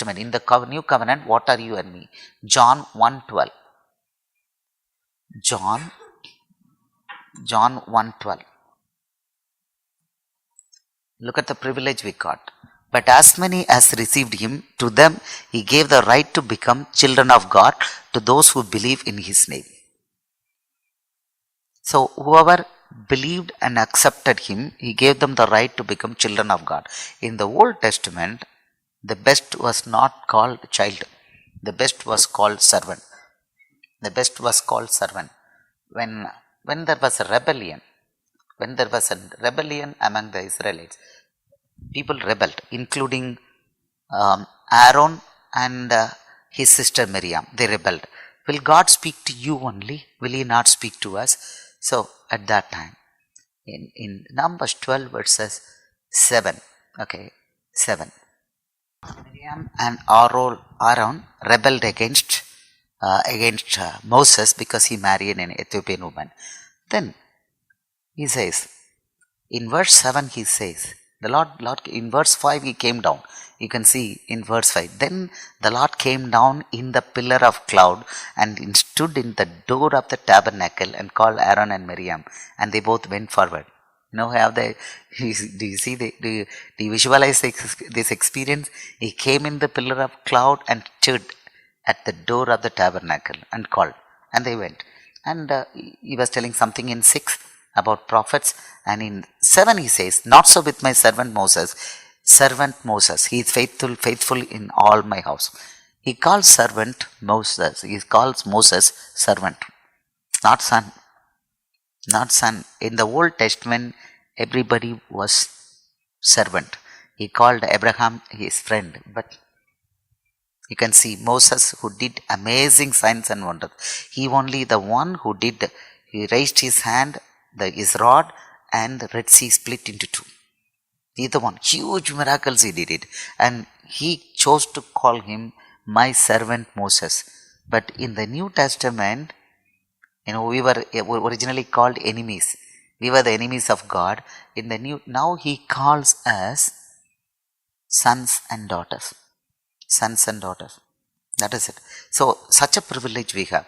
In the new covenant, what are you and me? John 1:12. John 1:12. Look at the privilege we got. But as many as received him, to them he gave the right to become children of God, to those who believe in his name. So whoever believed and accepted him, he gave them the right to become children of God. In the Old Testament, the best was not called child. The best was called servant. The best was called servant. When there was a rebellion, among the Israelites, people rebelled, including Aaron and his sister Miriam. They rebelled. Will God speak to you only? Will he not speak to us? So at that time, in Numbers 12 verses 7, 7, Miriam and Aaron rebelled against Moses because he married an Ethiopian woman. Then he says, in verse 7 he says, the Lord, in verse 5 he came down. You can see in verse 5. Then the Lord came down in the pillar of cloud and stood in the door of the tabernacle and called Aaron and Miriam, and they both went forward. Do you see, do you visualize this experience? He came in the pillar of cloud and stood at the door of the tabernacle and called, and they went. And he was telling something in 6 about prophets, and in 7 he says, not so with my servant Moses. He is faithful in all my house. He calls servant Moses. He calls Moses servant, not son. In the Old Testament, everybody was servant. He called Abraham his friend, but you can see Moses, who did amazing signs and wonders. He only the one who did. He raised his hand, his rod, and the Red Sea split into 2. He the one. Huge miracles he did it. And he chose to call him my servant Moses. But in the New Testament, we were originally called enemies. We were the enemies of God. Now he calls us sons and daughters. Sons and daughters. That is it. So such a privilege we have.